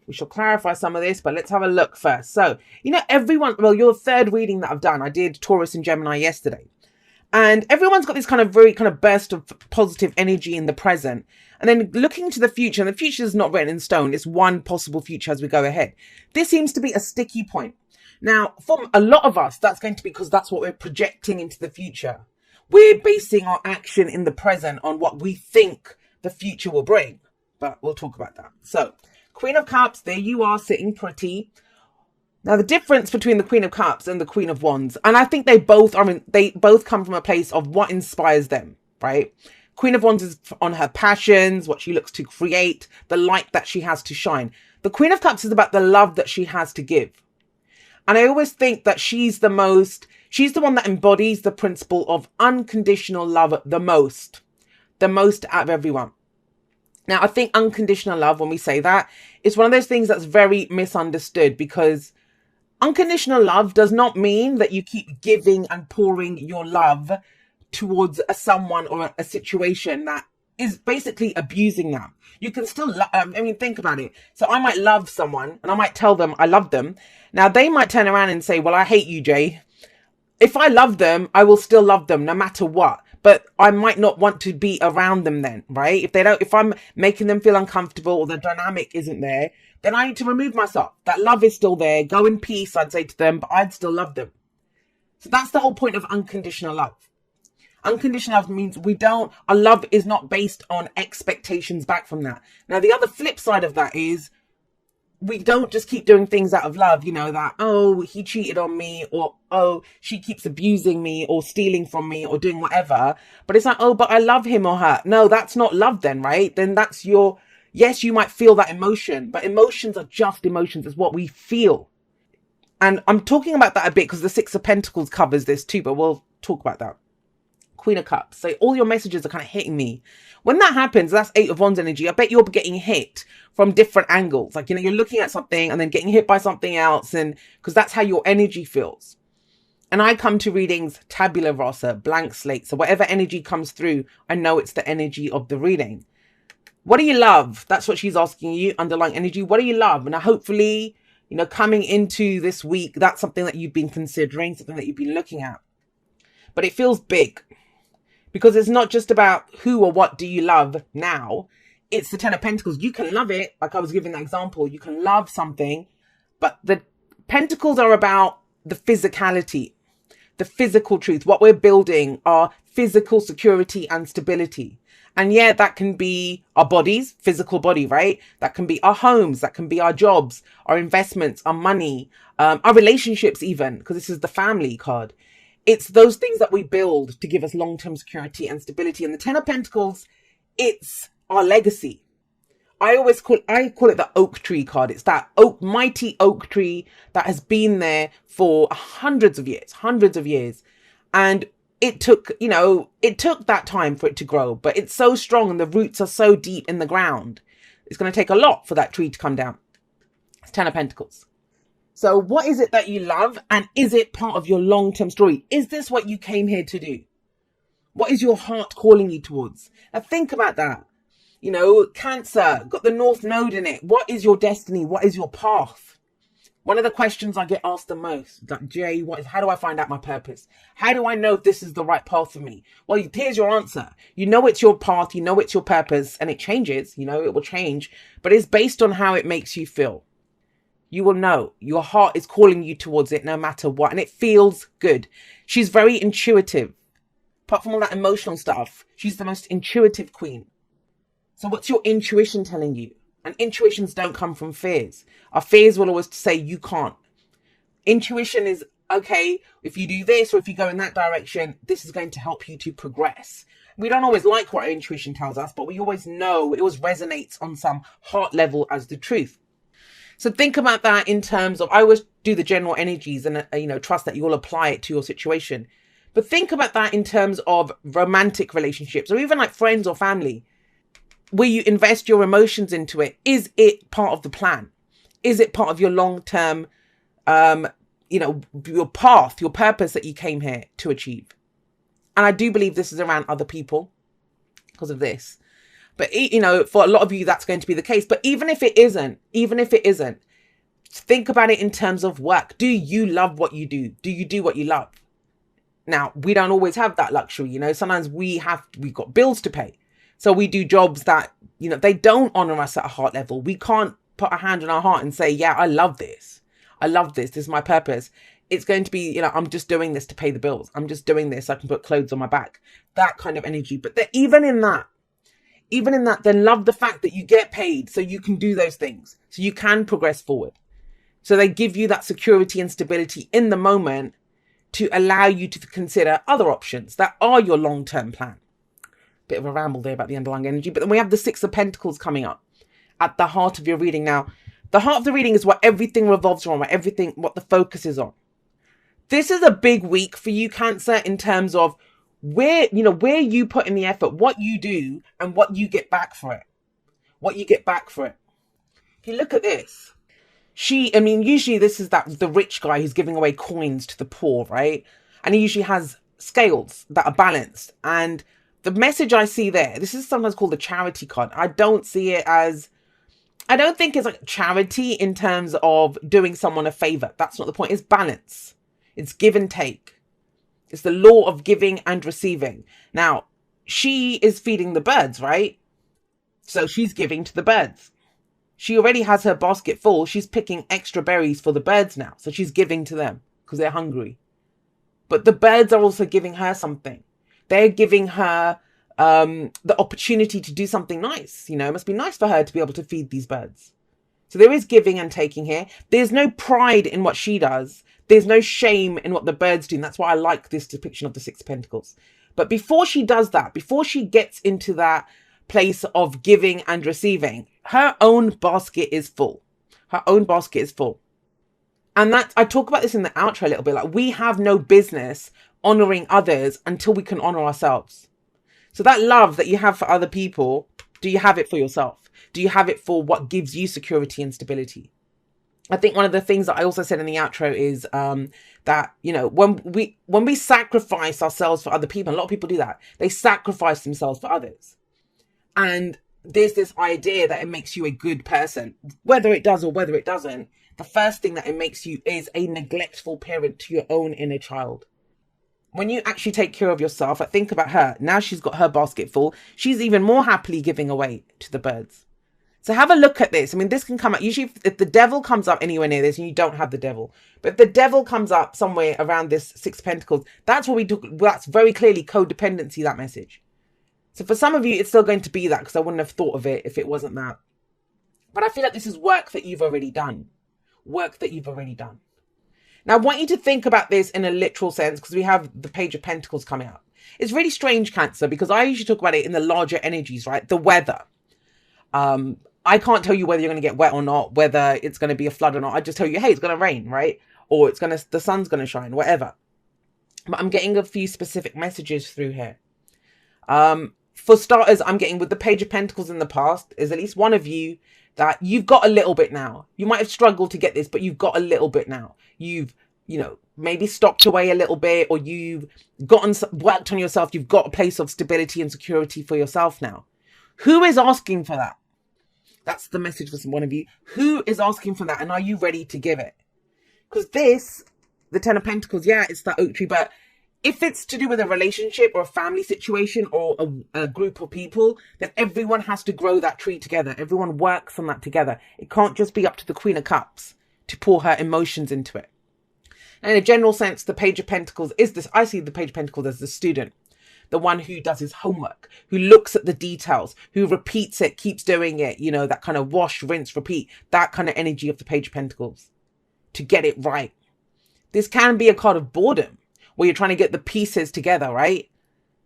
We shall clarify some of this, but let's have a look first. So, everyone, well, your third reading that I've done, I did Taurus and Gemini yesterday. And everyone's got this kind of very kind of burst of positive energy in the present. And then looking to the future, and the future is not written in stone. It's one possible future as we go ahead. This seems to be a sticky point. Now, for a lot of us, that's going to be because that's what we're projecting into the future. We're basing our action in the present on what we think the future will bring. But we'll talk about that. So, Queen of Cups, there you are sitting pretty. Now, the difference between the Queen of Cups and the Queen of Wands, and I think they both come from a place of what inspires them, right? Queen of Wands is on her passions, what she looks to create, the light that she has to shine. The Queen of Cups is about the love that she has to give. And I always think that she's the one that embodies the principle of unconditional love the most out of everyone. Now, I think unconditional love, when we say that, is one of those things that's very misunderstood, because unconditional love does not mean that you keep giving and pouring your love towards someone or a situation that is basically abusing them. You can still think about it. So I might love someone and I might tell them I love them. Now they might turn around and say, well, I hate you, Jay. If I love them, I will still love them no matter what. But I might not want to be around them then, right? If I'm making them feel uncomfortable or the dynamic isn't there, then I need to remove myself. That love is still there. Go in peace, I'd say to them, but I'd still love them. So that's the whole point of unconditional love. Unconditional love means our love is not based on expectations back from that. Now, the other flip side of that is we don't just keep doing things out of love, that, oh, he cheated on me, or, oh, she keeps abusing me or stealing from me or doing whatever. But it's like, oh, but I love him or her. No, that's not love then, right? Then that's yes, you might feel that emotion, but emotions are just emotions. It's what we feel. And I'm talking about that a bit because the Six of Pentacles covers this too, but we'll talk about that. Queen of Cups. So all your messages are kind of hitting me. When that happens, that's Eight of Wands energy. I bet you're getting hit from different angles. Like, you're looking at something and then getting hit by something else. And because that's how your energy feels. And I come to readings tabula rasa, blank slate. So whatever energy comes through, I know it's the energy of the reading. What do you love? That's what she's asking you, underlying energy. What do you love? And hopefully, coming into this week, that's something that you've been considering, something that you've been looking at. But it feels big. Because it's not just about who or what do you love now. It's the Ten of Pentacles. You can love it. Like I was giving that example. You can love something. But the Pentacles are about the physicality. The physical truth. What we're building are physical security and stability. And yeah, that can be our bodies, physical body, right? That can be our homes. That can be our jobs, our investments, our money, our relationships even. Because this is the family card. It's those things that we build to give us long-term security and stability. And the Ten of Pentacles, it's our legacy. I call it the oak tree card. It's that mighty oak tree that has been there for hundreds of years. And it took that time for it to grow, but it's so strong and the roots are so deep in the ground. It's going to take a lot for that tree to come down. It's Ten of Pentacles. So what is it that you love? And is it part of your long-term story? Is this what you came here to do? What is your heart calling you towards? Now think about that. Cancer, got the North Node in it. What is your destiny? What is your path? One of the questions I get asked the most, like, Jay, how do I find out my purpose? How do I know if this is the right path for me? Well, here's your answer. It's your path, it's your purpose, and it changes, it will change, but it's based on how it makes you feel. You will know your heart is calling you towards it no matter what. And it feels good. She's very intuitive. Apart from all that emotional stuff, she's the most intuitive queen. So what's your intuition telling you? And intuitions don't come from fears. Our fears will always say you can't. Intuition is, okay, if you do this or if you go in that direction, this is going to help you to progress. We don't always like what our intuition tells us, but we always know, it always resonates on some heart level as the truth. So think about that in terms of, I always do the general energies and, trust that you'll apply it to your situation. But think about that in terms of romantic relationships or even like friends or family. Will you invest your emotions into it? Is it part of the plan? Is it part of your long-term, your path, your purpose that you came here to achieve? And I do believe this is around other people because of this. But, you know, for a lot of you, that's going to be the case. But even if it isn't, think about it in terms of work. Do you love what you do? Do you do what you love? Now, we don't always have that luxury. You know, sometimes we've got bills to pay. So we do jobs that, you know, they don't honor us at a heart level. We can't put a hand on our heart and say, yeah, I love this. I love this. This is my purpose. It's going to be, you know, I'm just doing this to pay the bills. I'm just doing this so I can put clothes on my back. That kind of energy. But even in that, then love the fact that you get paid so you can do those things. So you can progress forward. So they give you that security and stability in the moment to allow you to consider other options that are your long-term plan. Bit of a ramble there about the underlying energy. But then we have the Six of Pentacles coming up at the heart of your reading. Now, the heart of the reading is what everything revolves around, what the focus is on. This is a big week for you, Cancer, in terms of where you put in the effort, what you do, and what you get back for it. If you look at this, usually this is the rich guy who's giving away coins to the poor, right? And he usually has scales that are balanced. And the message I see there, this is sometimes called the charity card. I don't think it's like charity in terms of doing someone a favor. That's not the point. It's balance. It's give and take. It's the law of giving and receiving. Now, she is feeding the birds, right? So she's giving to the birds. She already has her basket full. She's picking extra berries for the birds now. So she's giving to them because they're hungry. But the birds are also giving her something. They're giving her the opportunity to do something nice. You know, it must be nice for her to be able to feed these birds. So there is giving and taking here. There's no pride in what she does. There's no shame in what the birds do. And that's why I like this depiction of the Six of Pentacles. But before she does that, before she gets into that place of giving and receiving, her own basket is full. Her own basket is full. And I talk about this in the outro a little bit. Like, we have no business honoring others until we can honor ourselves. So that love that you have for other people, do you have it for yourself? Do you have it for what gives you security and stability? I think one of the things that I also said in the outro is that, you know, when we sacrifice ourselves for other people, a lot of people do that. They sacrifice themselves for others. And there's this idea that it makes you a good person. Whether it does or whether it doesn't, the first thing that it makes you is a neglectful parent to your own inner child. When you actually take care of yourself, I think about her. Now she's got her basket full. She's even more happily giving away to the birds. So have a look at this. I mean, this can come up. Usually if the devil comes up anywhere near this and you don't have the devil. But if the devil comes up somewhere around this Six of Pentacles, that's what we do. That's very clearly codependency, that message. So for some of you, it's still going to be that, because I wouldn't have thought of it if it wasn't that. But I feel like this is work that you've already done. Work that you've already done. Now, I want you to think about this in a literal sense, because we have the Page of Pentacles coming up. It's really strange, Cancer, because I usually talk about it in the larger energies, right? The weather. I can't tell you whether you're going to get wet or not, whether it's going to be a flood or not. I just tell you, hey, it's going to rain, right? Or the sun's going to shine, whatever. But I'm getting a few specific messages through here. For starters, I'm getting with the Page of Pentacles in the past, is at least one of you that you've got a little bit now. You might have struggled to get this, but you've got a little bit now. You've, you know, maybe stopped away a little bit, or you've worked on yourself. You've got a place of stability and security for yourself now. Who is asking for that? That's the message for one of you. Who is asking for that? And are you ready to give it? Because this, the Ten of Pentacles, yeah, it's that oak tree. But if it's to do with a relationship or a family situation or a group of people, then everyone has to grow that tree together. Everyone works on that together. It can't just be up to the Queen of Cups to pour her emotions into it. And in a general sense, the Page of Pentacles is this. I see the Page of Pentacles as the student. The one who does his homework, who looks at the details, who repeats it, keeps doing it, you know, that kind of wash, rinse, repeat, that kind of energy of the Page of Pentacles to get it right. This can be a card of boredom where you're trying to get the pieces together, right?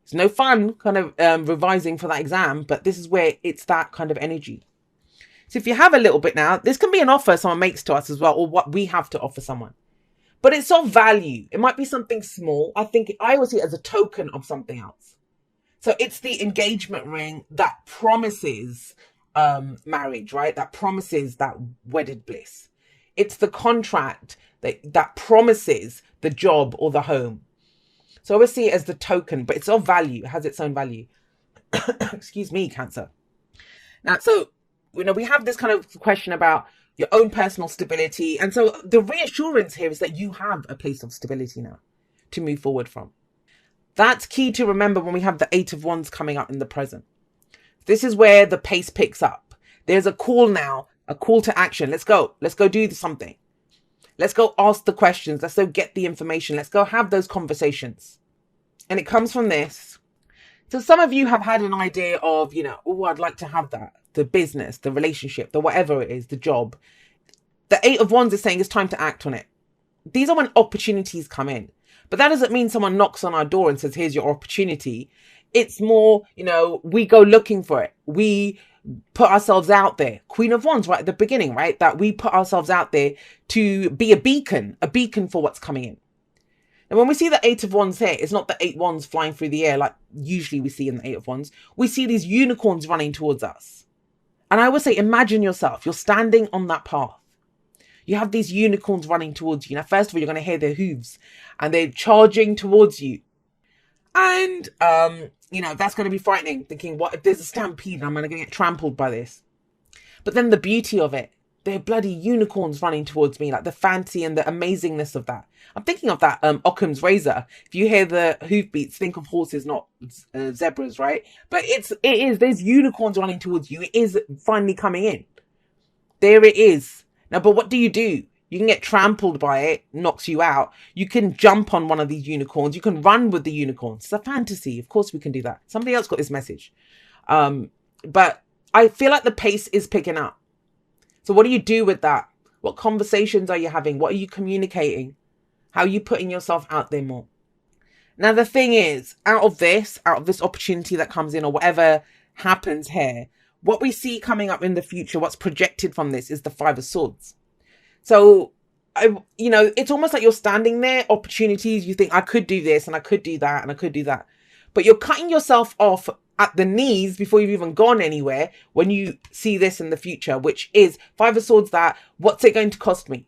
It's no fun kind of revising for that exam, but this is where it's that kind of energy. So if you have a little bit now, this can be an offer someone makes to us as well, or what we have to offer someone. But it's of value. It might be something small. I always see it as a token of something else. So it's the engagement ring that promises marriage, right? That promises that wedded bliss. It's the contract that promises the job or the home. So I always see it as the token, but it's of value. It has its own value. Excuse me, Cancer. Now, so, we have this kind of question about your own personal stability. And so the reassurance here is that you have a place of stability now to move forward from. That's key to remember when we have the Eight of Wands coming up in the present. This is where the pace picks up. There's a call now, a call to action. Let's go. Let's go do something. Let's go ask the questions. Let's go get the information. Let's go have those conversations. And it comes from this. So some of you have had an idea of, oh, I'd like to have that. The business, the relationship, the whatever it is, the job. The Eight of Wands is saying it's time to act on it. These are when opportunities come in. But that doesn't mean someone knocks on our door and says, here's your opportunity. It's more, we go looking for it. We put ourselves out there. Queen of Wands right at the beginning, right? That we put ourselves out there to be a beacon for what's coming in. And when we see the Eight of Wands here, it's not the 8 wands flying through the air like usually we see in the Eight of Wands. We see these unicorns running towards us. And I would say, imagine yourself, you're standing on that path. You have these unicorns running towards you. Now, first of all, you're going to hear their hooves and they're charging towards you. And, that's going to be frightening, thinking, what if there's a stampede and I'm going to get trampled by this? But then the beauty of it, they're bloody unicorns running towards me, like the fancy and the amazingness of that. I'm thinking of that Occam's razor. If you hear the hoof beats, think of horses, not zebras, right? But there's unicorns running towards you. It is finally coming in. There it is. Now, but what do? You can get trampled by it, knocks you out. You can jump on one of these unicorns. You can run with the unicorns. It's a fantasy. Of course we can do that. Somebody else got this message. But I feel like the pace is picking up. So what do you do with that? What conversations are you having? What are you communicating? How are you putting yourself out there more? Now, the thing is, out of this opportunity that comes in or whatever happens here, what we see coming up in the future, what's projected from this is the Five of Swords. So, it's almost like you're standing there, opportunities, you think I could do this and I could do that and I could do that. But you're cutting yourself off at the knees before you've even gone anywhere when you see this in the future, which is Five of Swords, that what's it going to cost me?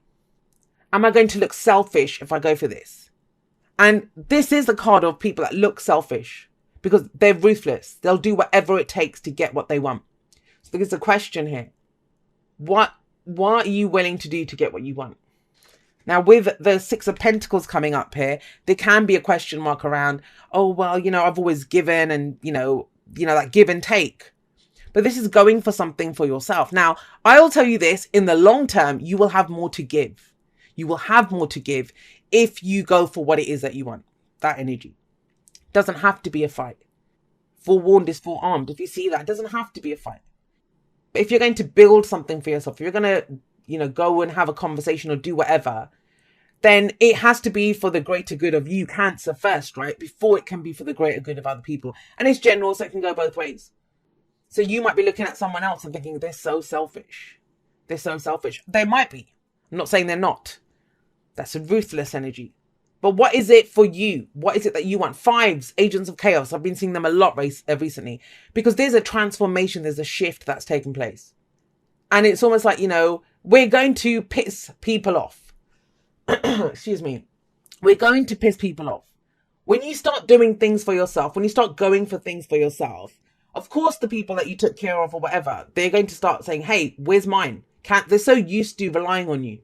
Am I going to look selfish if I go for this? And this is the card of people that look selfish because they're ruthless. They'll do whatever it takes to get what they want. So there's a question here. What are you willing to do to get what you want? Now, with the Six of Pentacles coming up here, there can be a question mark around, oh, well, I've always given and, that give and take. But this is going for something for yourself. Now, I'll tell you this, in the long term, you will have more to give. You will have more to give if you go for what it is that you want. That energy. Doesn't have to be a fight. Forewarned is forearmed. If you see that, it doesn't have to be a fight. But if you're going to build something for yourself, if you're going to, go and have a conversation or do whatever, then it has to be for the greater good of you, Cancer, first, right? Before it can be for the greater good of other people. And it's general, so it can go both ways. So you might be looking at someone else and thinking, they're so selfish. They're so selfish. They might be. I'm not saying they're not. That's a ruthless energy. But what is it for you? What is it that you want? Fives, Agents of Chaos. I've been seeing them a lot recently because there's a transformation. There's a shift that's taken place. And it's almost like, we're going to piss people off. Excuse me. We're going to piss people off. When you start doing things for yourself, when you start going for things for yourself, of course, the people that you took care of or whatever, they're going to start saying, hey, where's mine? They're so used to relying on you.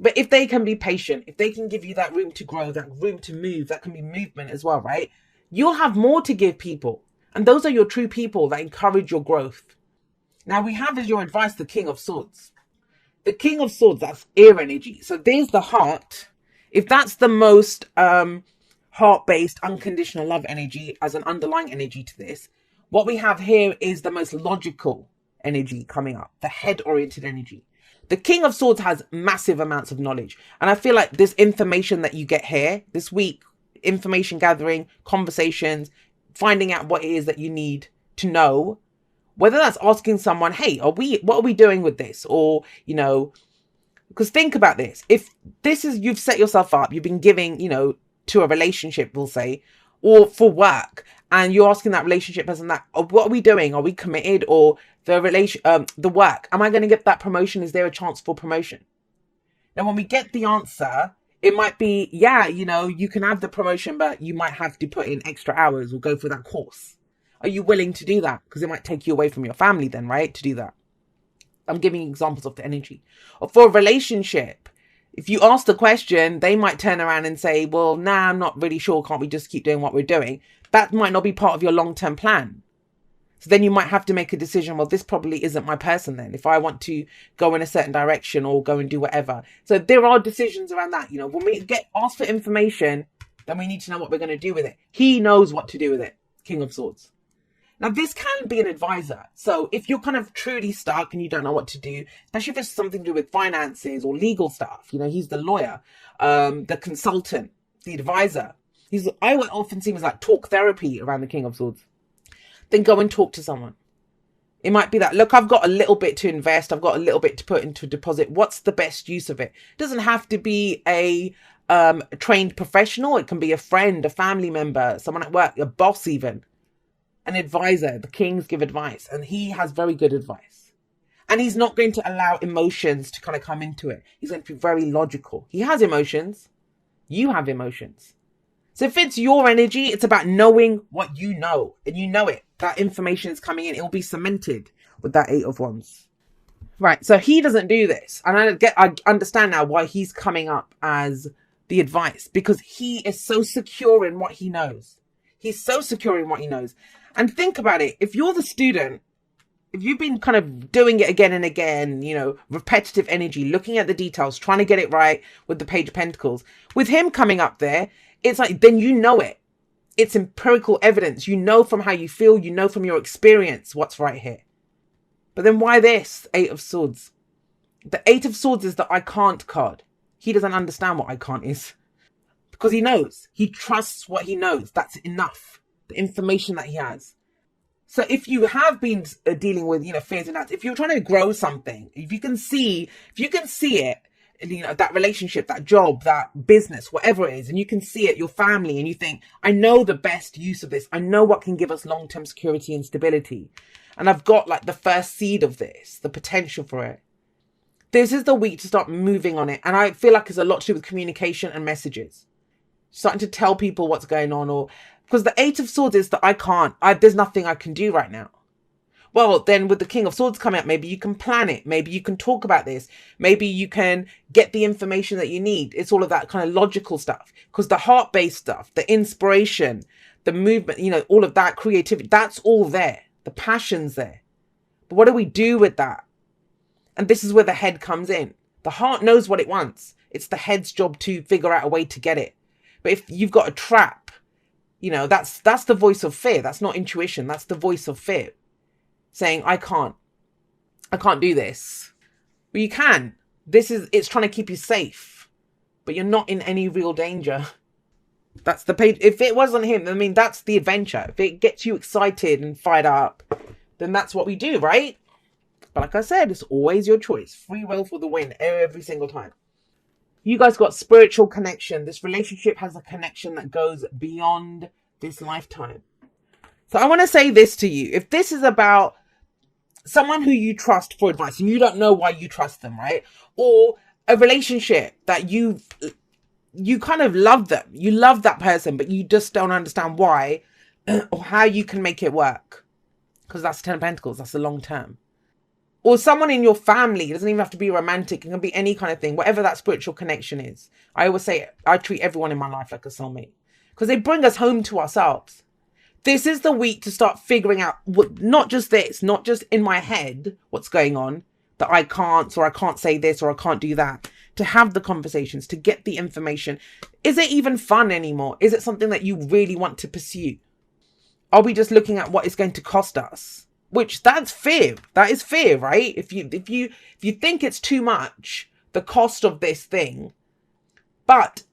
But if they can be patient, if they can give you that room to grow, that room to move, that can be movement as well, right? You'll have more to give people. And those are your true people that encourage your growth. Now, we have as your advice the King of Swords. The King of Swords, that's air energy. So there's the heart. If that's the most heart-based, unconditional love energy as an underlying energy to this, what we have here is the most logical energy coming up, the head-oriented energy. The King of Swords has massive amounts of knowledge. And I feel like this information that you get here this week, information gathering, conversations, finding out what it is that you need to know, whether that's asking someone, hey, what are we doing with this? Or, because think about this. If this is, you've set yourself up, you've been giving, to a relationship, we'll say, or for work, and you're asking that relationship person that, what are we doing? Are we committed? Or the work, am I going to get that promotion? Is there a chance for promotion? Now, when we get the answer, it might be, yeah, you can have the promotion, but you might have to put in extra hours or go for that course. Are you willing to do that? Because it might take you away from your family then, right? To do that. I'm giving examples of the energy. Or for a relationship, if you ask the question, they might turn around and say, well, nah, I'm not really sure. Can't we just keep doing what we're doing? That might not be part of your long-term plan. So then you might have to make a decision. Well, this probably isn't my person then. If I want to go in a certain direction or go and do whatever. So there are decisions around that. You know, when we get asked for information, then we need to know what we're going to do with it. He knows what to do with it. King of Swords. Now, this can be an advisor. So if you're kind of truly stuck and you don't know what to do, especially if it's something to do with finances or legal stuff, you know, he's the lawyer, the consultant, the advisor. I would often see him as like talk therapy around the King of Swords. Then go and talk to someone. It might be that, look, I've got a little bit to invest. I've got a little bit to put into a deposit. What's the best use of it? It doesn't have to be a trained professional. It can be a friend, a family member, someone at work, a boss even. An advisor. The kings give advice, and he has very good advice. And he's not going to allow emotions to kind of come into it. He's going to be very logical. He has emotions. You have emotions. So if it's your energy, it's about knowing what you know, and you know it. That information is coming in. It will be cemented with that 8 of Wands. Right. So he doesn't do this. And I understand now why he's coming up as the advice, because he is so secure in what he knows. He's so secure in what he knows. And think about it. If you're the student, if you've been kind of doing it again and again, you know, repetitive energy, looking at the details, trying to get it right with the Page of Pentacles, with him coming up there, it's like, then you know it. It's empirical evidence. You know from how you feel, you know from your experience what's right here. But then why this 8 of Swords? The 8 of Swords is the I can't card. He doesn't understand what I can't is. Because he knows. He trusts what he knows. That's enough. The information that he has. So if you have been dealing with, you know, fears and doubts, if you're trying to grow something, if you can see it, you know, that relationship, that job, that business, whatever it is, and you can see it, your family, and you think, I know the best use of this. I know what can give us long-term security and stability. And I've got like the first seed of this, the potential for it. This is the week to start moving on it. And I feel like it's a lot to do with communication and messages. Starting to tell people what's going on, or because the 8 of Swords is that there's nothing I can do right now. Well, then with the King of Swords coming up, maybe you can plan it. Maybe you can talk about this. Maybe you can get the information that you need. It's all of that kind of logical stuff. Because the heart-based stuff, the inspiration, the movement, you know, all of that creativity, that's all there. The passion's there. But what do we do with that? And this is where the head comes in. The heart knows what it wants. It's the head's job to figure out a way to get it. But if you've got a trap, you know, that's the voice of fear. That's not intuition. That's the voice of fear. Saying, I can't do this. But you can. It's trying to keep you safe. But you're not in any real danger. That's the page. If it wasn't him, I mean, that's the adventure. If it gets you excited and fired up, then that's what we do, right? But like I said, it's always your choice. Free will for the win every single time. You guys got spiritual connection. This relationship has a connection that goes beyond this lifetime. So I want to say this to you. If this is about someone who you trust for advice and you don't know why you trust them, right? Or a relationship that you kind of love them. You love that person, but you just don't understand why or how you can make it work. Because that's 10 of Pentacles. That's the long term. Or someone in your family. It doesn't even have to be romantic. It can be any kind of thing. Whatever that spiritual connection is. I always say I treat everyone in my life like a soulmate. Because they bring us home to ourselves. This is the week to start figuring out, not just this, not just in my head, what's going on, that I can't, or I can't say this, or I can't do that. To have the conversations, to get the information. Is it even fun anymore? Is it something that you really want to pursue? Are we just looking at what it's going to cost us? Which, that's fear. That is fear, right? If you think it's too much, the cost of this thing. But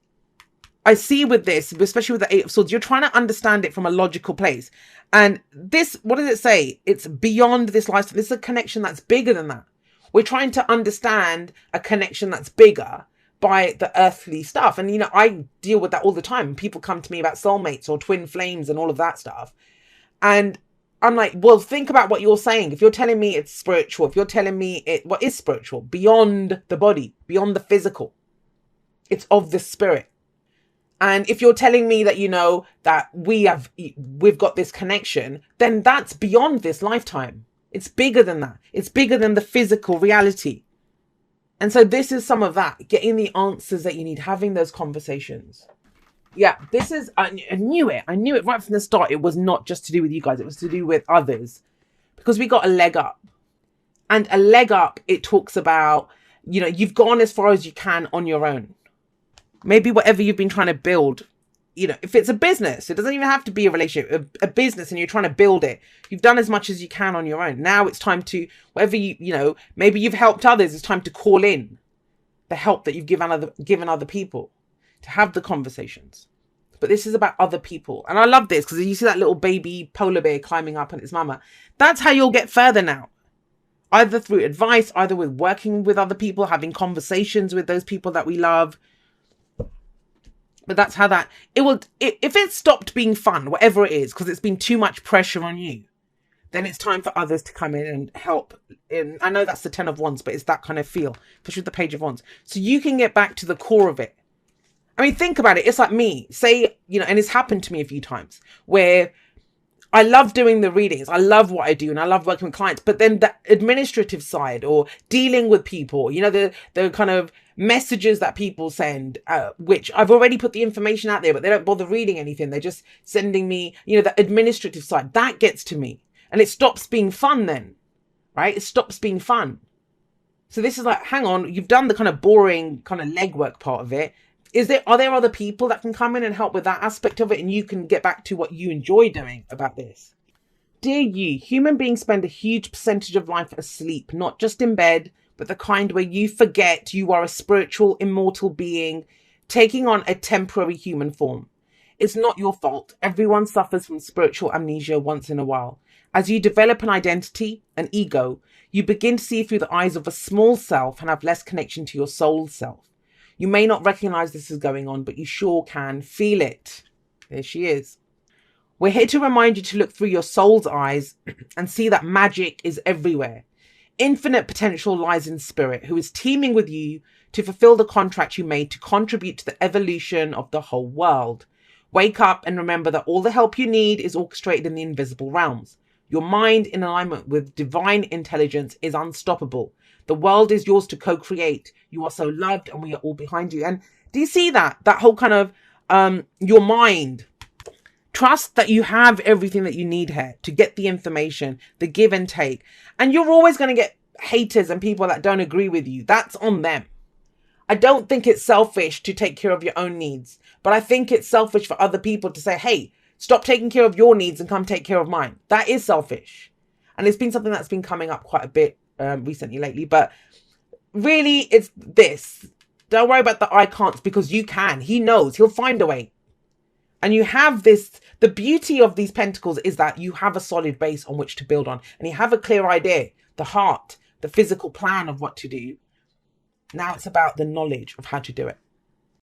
I see with this, especially with the 8 of Swords, you're trying to understand it from a logical place. And this, what does it say? It's beyond this lifestyle. This is a connection that's bigger than that. We're trying to understand a connection that's bigger by the earthly stuff. And, you know, I deal with that all the time. People come to me about soulmates or twin flames and all of that stuff. And I'm like, well, think about what you're saying. If you're telling me it's spiritual, if you're telling me what is spiritual, beyond the body, beyond the physical, it's of the spirit. And if you're telling me that, that we've got this connection, then that's beyond this lifetime. It's bigger than that. It's bigger than the physical reality. And so this is some of that, getting the answers that you need, having those conversations. Yeah, this is, I knew it. I knew it right from the start. It was not just to do with you guys. It was to do with others, because we got a leg up. And a leg up, it talks about, you've gone as far as you can on your own. Maybe whatever you've been trying to build, if it's a business, it doesn't even have to be a relationship, a business, and you're trying to build it. You've done as much as you can on your own. Now it's time to, whatever maybe you've helped others, it's time to call in the help that you've given other people, to have the conversations. But this is about other people. And I love this, because you see that little baby polar bear climbing up on its mama. That's how you'll get further now. Either through advice, either with working with other people, having conversations with those people that we love. But that's how if it stopped being fun, whatever it is, because it's been too much pressure on you, then it's time for others to come in and help. I know that's the 10 of Wands, but it's that kind of feel, especially with the Page of Wands. So you can get back to the core of it. I mean, think about it. It's like me, say, and it's happened to me a few times where I love doing the readings. I love what I do and I love working with clients. But then the administrative side, or dealing with people, the kind of messages that people send, which I've already put the information out there, but they don't bother reading anything. They're just sending me, the administrative side. That gets to me. And it stops being fun then, right? It stops being fun. So this is like, hang on, you've done the kind of boring kind of legwork part of it. Are there other people that can come in and help with that aspect of it, and you can get back to what you enjoy doing about this? Dear you, human beings spend a huge percentage of life asleep, not just in bed, but the kind where you forget you are a spiritual, immortal being taking on a temporary human form. It's not your fault. Everyone suffers from spiritual amnesia once in a while. As you develop an identity, an ego, you begin to see through the eyes of a small self and have less connection to your soul self. You may not recognize this is going on, but you sure can feel it. There she is. We're here to remind you to look through your soul's eyes and see that magic is everywhere. Infinite potential lies in spirit, who is teaming with you to fulfill the contract you made to contribute to the evolution of the whole world. Wake up and remember that all the help you need is orchestrated in the invisible realms. Your mind, in alignment with divine intelligence, is unstoppable. The world is yours to co-create. You are so loved and we are all behind you. And do you see that? That whole kind of your mind. Trust that you have everything that you need here to get the information, the give and take. And you're always going to get haters and people that don't agree with you. That's on them. I don't think it's selfish to take care of your own needs, but I think it's selfish for other people to say, hey, stop taking care of your needs and come take care of mine. That is selfish. And it's been something that's been coming up quite a bit recently lately, but really it's this. Don't worry about the I can'ts, because you can. He knows. He'll find a way. And you have this, the beauty of these pentacles is that you have a solid base on which to build on, and you have a clear idea, the heart, the physical plan of what to do. Now it's about the knowledge of how to do it.